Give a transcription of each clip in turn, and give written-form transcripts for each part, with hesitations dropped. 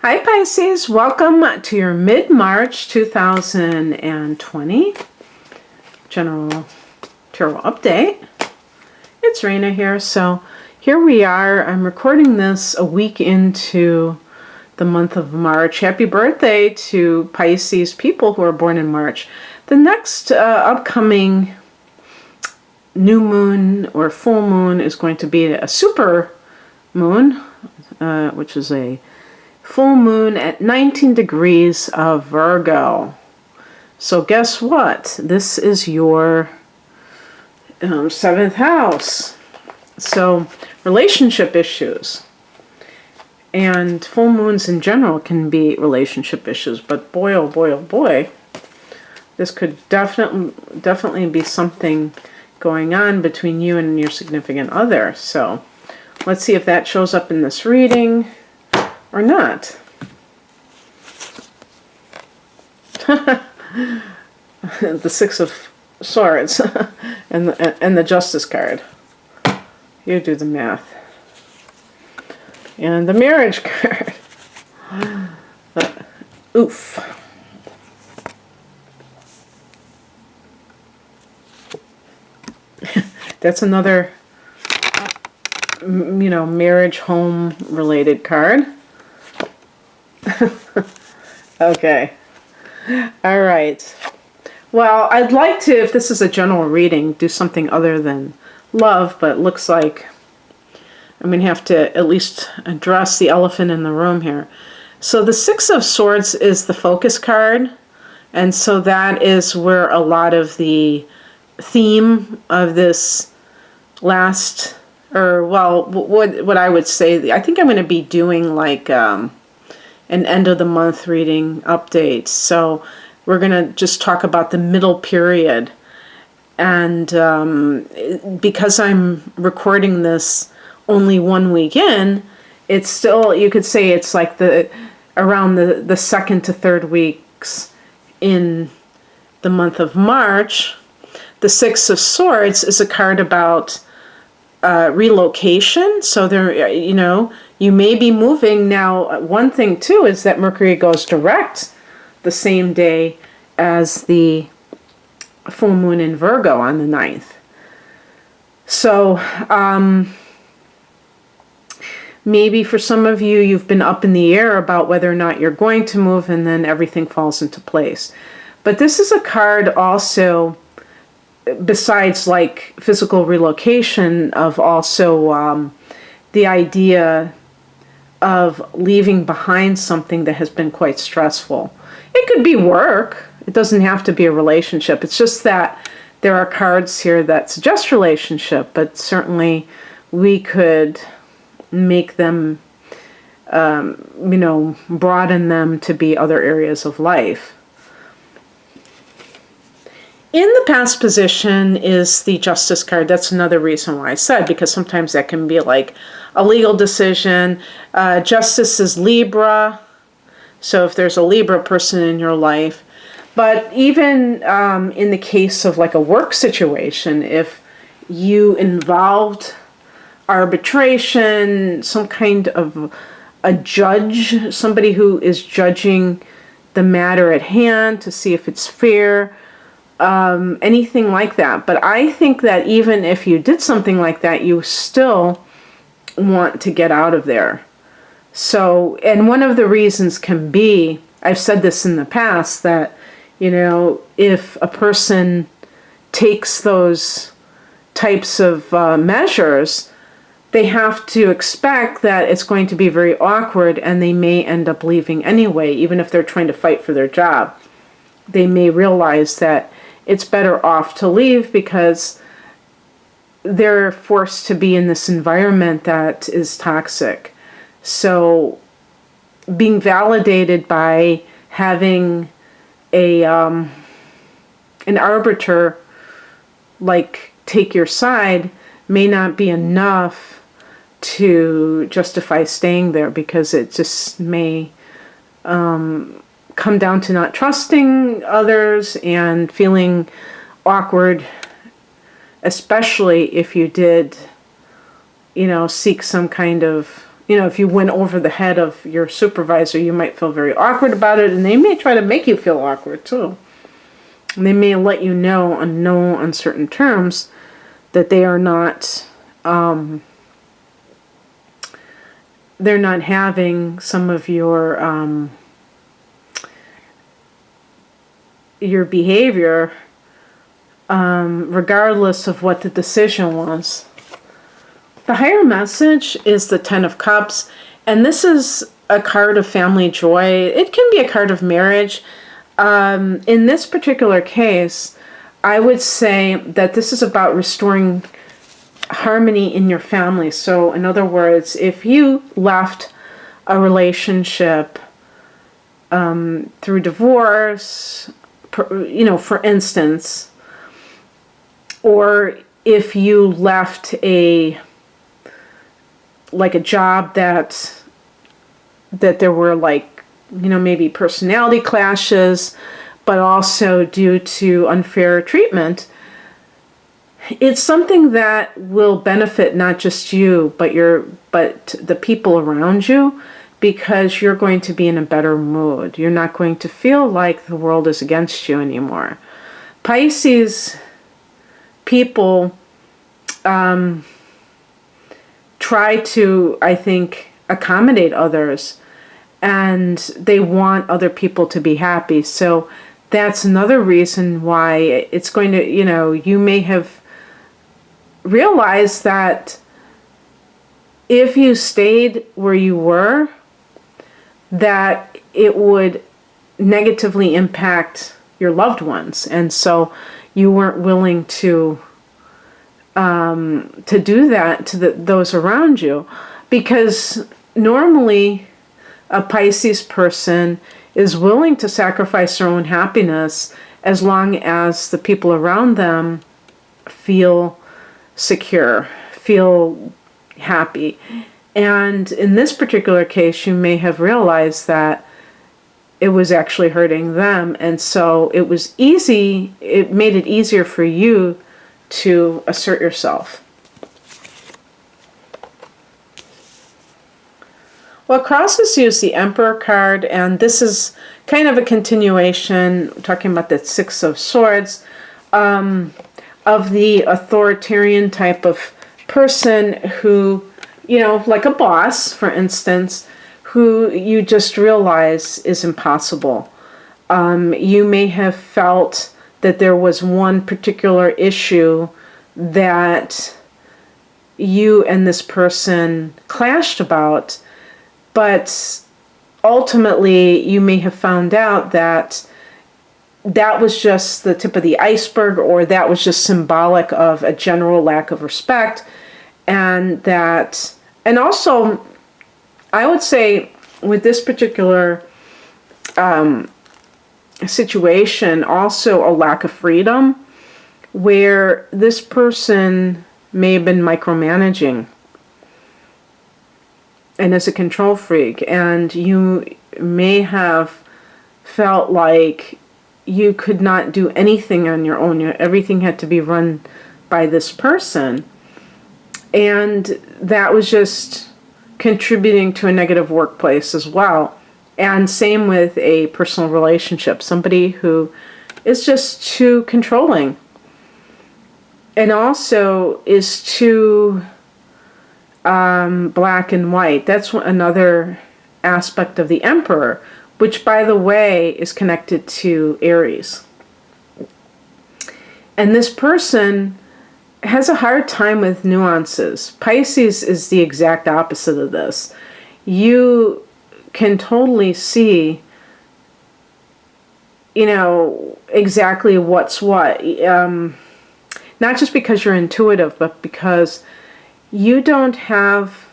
Hi Pisces, welcome to your mid-March 2020 general tarot update. It's Raina here. So here we are. I'm recording this a week into the month of March. Happy birthday to Pisces people who are born in March. The next upcoming new moon or full moon is going to be a super moon, which is a full moon at 19 degrees of Virgo. So guess what? This is your 7th house. So relationship issues. And full moons in general can be relationship issues. But boy, oh boy, oh boy. This could definitely be something going on between you and your significant other. So let's see if that shows up in this reading or not. The Six of Swords and the Justice card. You do the math. And the Marriage card. Oof. That's another, marriage home related card. Okay. All right. Well, I'd like to, if this is a general reading, do something other than love, but it looks like I'm going to have to at least address the elephant in the room here. So the Six of Swords is the focus card, and so that is where a lot of the theme of this last, or well, what I would say, I think I'm going to be doing like an end of the month reading update. So we're going to just talk about the middle period. And because I'm recording this only 1 week in, it's still, you could say it's like around the second to third weeks in the month of March. The Six of Swords is a card about relocation. So there, you may be moving. Now, one thing too is that Mercury goes direct the same day as the full moon in Virgo on the 9th. So maybe for some of you, you've been up in the air about whether or not you're going to move, and then everything falls into place. But this is a card also, besides like physical relocation, of also the idea of leaving behind something that has been quite stressful. It could be work. It doesn't have to be a relationship. It's just that there are cards here that suggest relationship, but certainly we could make them, broaden them to be other areas of life. In the past position is the Justice card. That's another reason why I said, because sometimes that can be like a legal decision. Justice is Libra. So if there's a Libra person in your life, but even in the case of like a work situation, if you involved arbitration, some kind of a judge, somebody who is judging the matter at hand to see if it's fair, anything like that. But I think that even if you did something like that, you still want to get out of there. So, and one of the reasons can be, I've said this in the past, that, if a person takes those types of measures, they have to expect that it's going to be very awkward, and they may end up leaving anyway, even if they're trying to fight for their job. They may realize that it's better off to leave because they're forced to be in this environment that is toxic. So being validated by having an arbiter like take your side may not be enough to justify staying there, because it just may come down to not trusting others and feeling awkward, especially if you did, seek some kind of, if you went over the head of your supervisor, you might feel very awkward about it, and they may try to make you feel awkward too. And they may let you know on no uncertain terms that they are not, they're not having some of your behavior, regardless of what the decision was. The higher message is the Ten of Cups, and this is a card of family joy. It can be a card of marriage. In this particular case, I would say that this is about restoring harmony in your family. So, in other words, if you left a relationship through divorce, for instance, or if you left a job that there were maybe personality clashes, but also due to unfair treatment, it's something that will benefit not just you, but the people around you, because you're going to be in a better mood. You're not going to feel like the world is against you anymore. Pisces people try to, I think, accommodate others, and they want other people to be happy. So that's another reason why it's going to, you may have realized that if you stayed where you were, that it would negatively impact your loved ones. And so you weren't willing to do that to those around you, because normally a Pisces person is willing to sacrifice their own happiness as long as the people around them feel secure, feel happy. And in this particular case, you may have realized that it was actually hurting them, and so it made it easier for you to assert yourself. Well, crosses use the Emperor card, and this is kind of a continuation, talking about the Six of Swords, of the authoritarian type of person who, like a boss, for instance, who you just realize is impossible. You may have felt that there was one particular issue that you and this person clashed about, but ultimately you may have found out that that was just the tip of the iceberg, or that was just symbolic of a general lack of respect. And also, I would say with this particular situation, also a lack of freedom, where this person may have been micromanaging and is a control freak, and you may have felt like you could not do anything on your own. Everything had to be run by this person, and that was just contributing to a negative workplace as well. And same with a personal relationship, somebody who is just too controlling and also is too black and white. That's another aspect of the Emperor, which, by the way, is connected to Aries. And this person has a hard time with nuances. Pisces is the exact opposite of this. You can totally see, exactly what's what. Not just because you're intuitive, but because you don't have,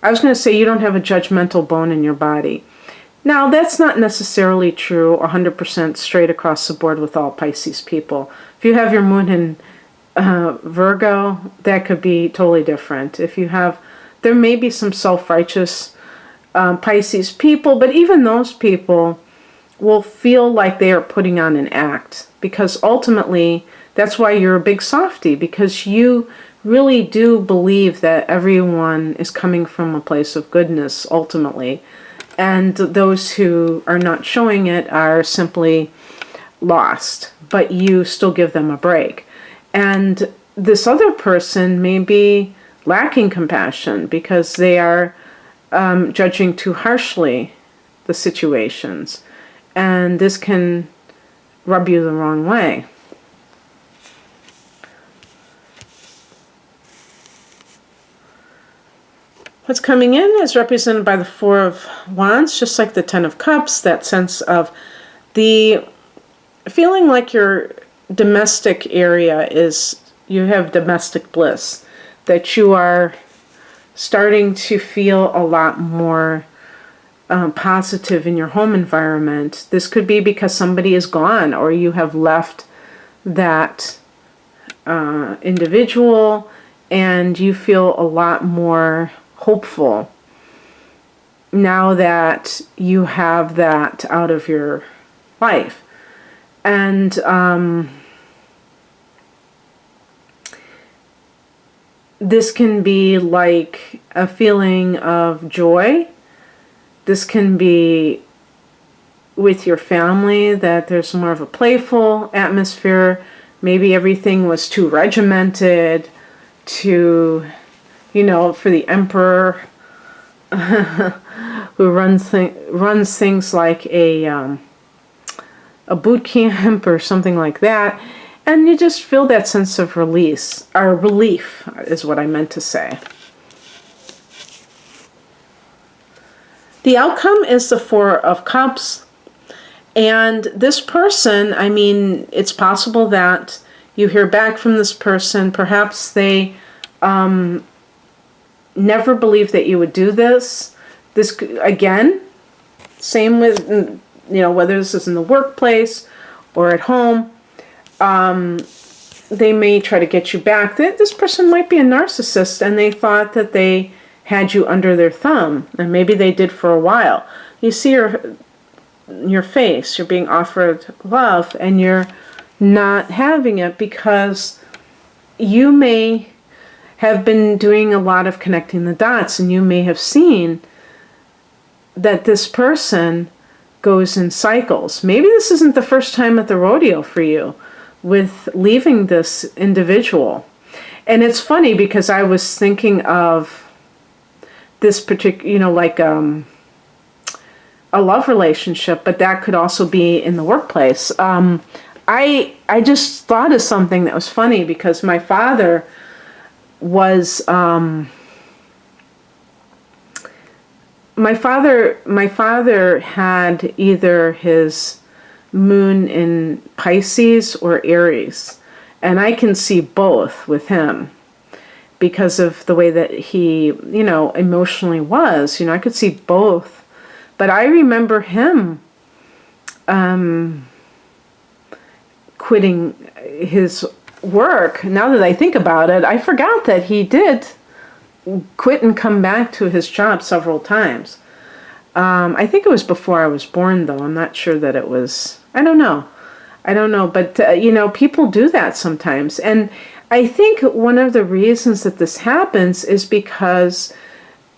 I was going to say, you don't have a judgmental bone in your body. Now, that's not necessarily true 100% straight across the board with all Pisces people. If you have your moon in Virgo, that could be totally different. There may be some self-righteous Pisces people, but even those people will feel like they are putting on an act, because ultimately that's why you're a big softie, because you really do believe that everyone is coming from a place of goodness ultimately. And those who are not showing it are simply lost, but you still give them a break. And this other person may be lacking compassion because they are judging too harshly the situations. And this can rub you the wrong way. What's coming in is represented by the Four of Wands, just like the Ten of Cups, that sense of the feeling like your domestic area is, you have domestic bliss, that you are starting to feel a lot more positive in your home environment. This could be because somebody is gone or you have left that individual and you feel a lot more hopeful now that you have that out of your life. And this can be like a feeling of joy. This can be with your family, that there's more of a playful atmosphere. Maybe everything was too regimented, too, for the emperor who runs things like a boot camp or something like that. And you just feel that sense of release, or relief is what I meant to say. The outcome is the Four of Cups. And this person, it's possible that you hear back from this person. Perhaps they never believed that you would do this. This, again, same with, whether this is in the workplace or at home. They may try to get you back. This person might be a narcissist and they thought that they had you under their thumb, and maybe they did for a while. You see your face, you're being offered love and you're not having it because you may have been doing a lot of connecting the dots, and you may have seen that this person goes in cycles. Maybe this isn't the first time at the rodeo for you with leaving this individual. And it's funny because I was thinking of this particular, like a love relationship, but that could also be in the workplace. I just thought of something that was funny because my father was my father had either his moon in Pisces or Aries, and I can see both with him because of the way that he, emotionally was. I could see both. But I remember him quitting his work. Now that I think about it, I forgot that he did quit and come back to his job several times. I think it was before I was born, though. I'm not sure that it was. I don't know. But, people do that sometimes. And I think one of the reasons that this happens is because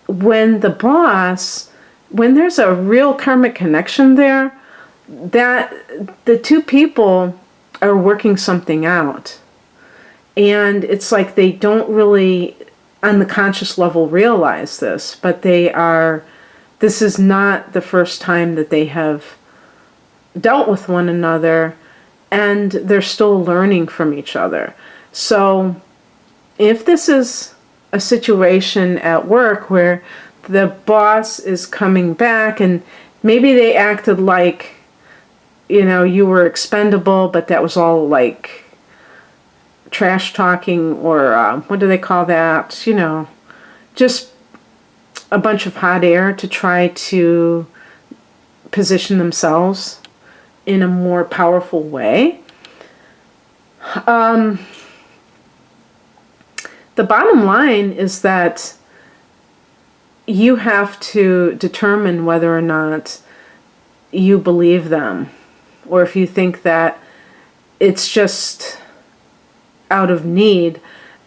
when there's a real karmic connection there, that the two people are working something out. And it's like they don't really, on the conscious level, realize this, but this is not the first time that they have dealt with one another, and they're still learning from each other. So if this is a situation at work where the boss is coming back and maybe they acted like, you were expendable, but that was all like trash talking, or what do they call that? Just a bunch of hot air to try to position themselves in a more powerful way. The bottom line is that you have to determine whether or not you believe them, or if you think that it's just out of need.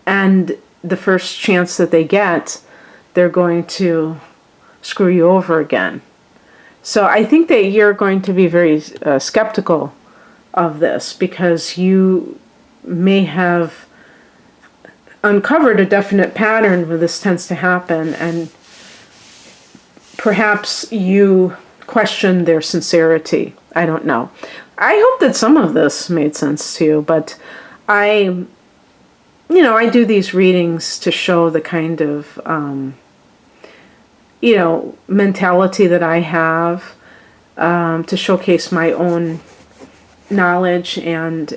And the first chance that they get, they're going to screw you over again. So I think that you're going to be very skeptical of this, because you may have uncovered a definite pattern where this tends to happen, and perhaps you question their sincerity. I don't know. I hope that some of this made sense to you, but I do these readings to show the kind of, mentality that I have, to showcase my own knowledge and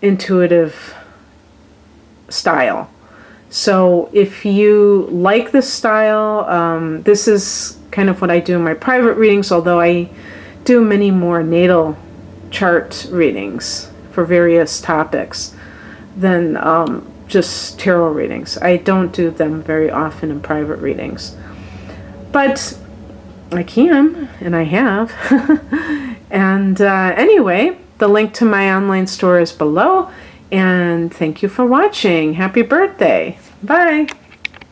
intuitive style. So if you like this style, this is kind of what I do in my private readings, although I do many more natal chart readings for various topics than just tarot readings. I don't do them very often in private readings, but I can, and I have. And anyway, the link to my online store is below, and thank you for watching. Happy birthday. Bye.